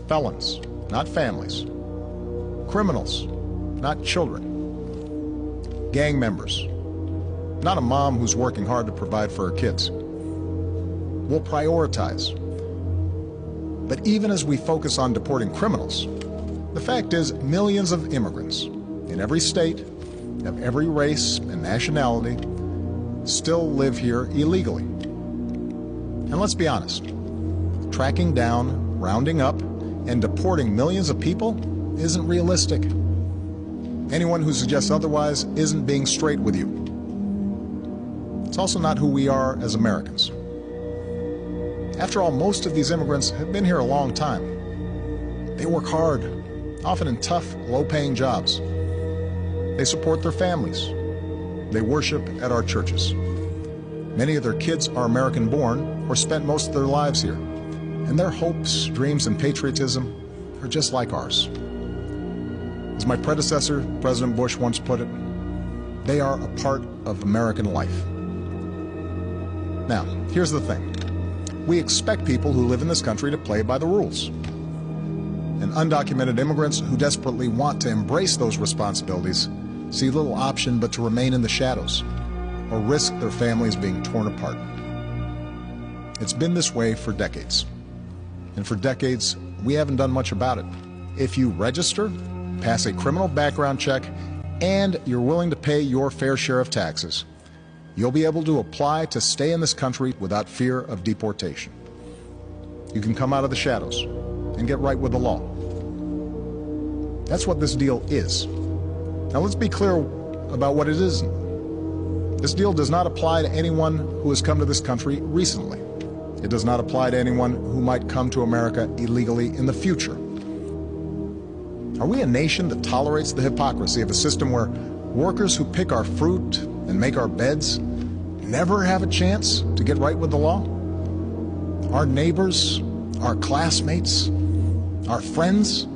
felons, not families, criminals, not children, gang members, not a mom who's working hard to provide for her kids. We'll prioritize. But even as we focus on deporting criminals, the fact is millions of immigrants in every state, of every race and nationality, still live here illegally. And let's be honest, tracking down, rounding up, and deporting millions of people isn't realistic. Anyone who suggests otherwise isn't being straight with you. It's also not who we are as Americans. After all, most of these immigrants have been here a long time. They work hard, often in tough, low-paying jobs. They support their families. They worship at our churches. Many of their kids are American-born or spent most of their lives here, and their hopes, dreams, and patriotism are just like ours. As my predecessor, President Bush, once put it, they are a part of American life. Now, here's the thing. We expect people who live in this country to play by the rules. And undocumented immigrants who desperately want to embrace those responsibilities see little option but to remain in the shadows or risk their families being torn apart. It's been this way for decades. And for decades, we haven't done much about it. If you register, pass a criminal background check, and you're willing to pay your fair share of taxes, you'll be able to apply to stay in this country without fear of deportation. You can come out of the shadows and get right with the law. That's what this deal is. Now let's be clear about what it isn't. This deal does not apply to anyone who has come to this country recently. It does not apply to anyone who might come to America illegally in the future. Are we a nation that tolerates the hypocrisy of a system where workers who pick our fruit and make our beds never have a chance to get right with the law? Our neighbors, our classmates, our friends,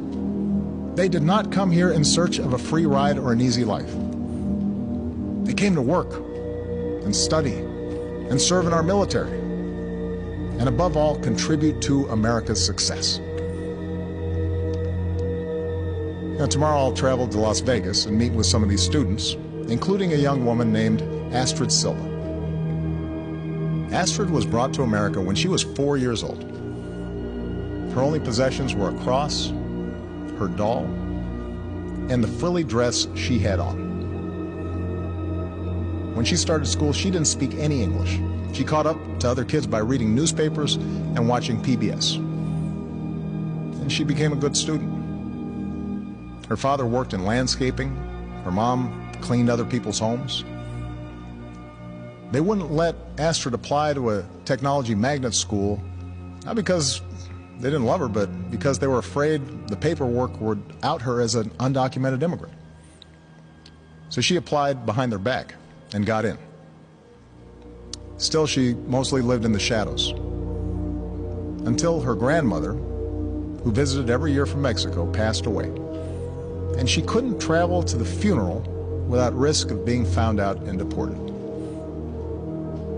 they did not come here in search of a free ride or an easy life. They came to work and study and serve in our military, and above all, contribute to America's success. Now, tomorrow I'll travel to Las Vegas and meet with some of these students, including a young woman named Astrid Silva. Astrid was brought to America when she was 4 years old. Her only possessions were a cross, her doll, and the frilly dress she had on. When she started school, she didn't speak any English. She caught up to other kids by reading newspapers and watching PBS. And she became a good student. Her father worked in landscaping. Her mom cleaned other people's homes. They wouldn't let Astrid apply to a technology magnet school, not because they didn't love her, but because they were afraid the paperwork would out her as an undocumented immigrant. So she applied behind their back and got in. Still, she mostly lived in the shadows until her grandmother, who visited every year from Mexico, passed away. And she couldn't travel to the funeral without risk of being found out and deported.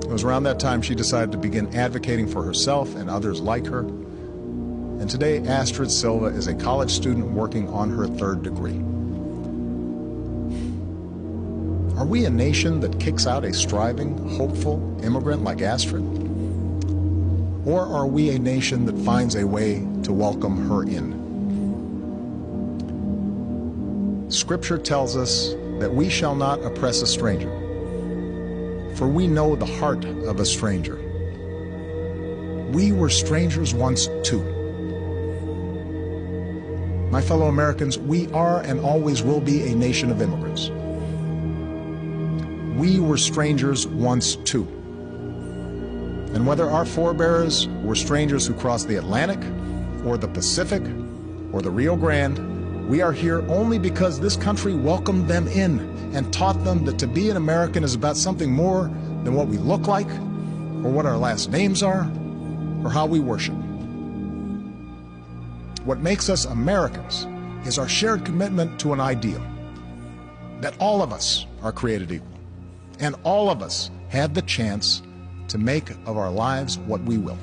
It was around that time she decided to begin advocating for herself and others like her. And today, Astrid Silva is a college student working on her 3rd degree. Are we a nation that kicks out a striving, hopeful immigrant like Astrid? Or are we a nation that finds a way to welcome her in? Scripture tells us that we shall not oppress a stranger, for we know the heart of a stranger. We were strangers once too. My fellow Americans, we are and always will be a nation of immigrants. We were strangers once too. And whether our forebears were strangers who crossed the Atlantic, or the Pacific, or the Rio Grande, we are here only because this country welcomed them in and taught them that to be an American is about something more than what we look like, or what our last names are, or how we worship. What makes us Americans is our shared commitment to an ideal, that all of us are created equal, and all of us have the chance to make of our lives what we will.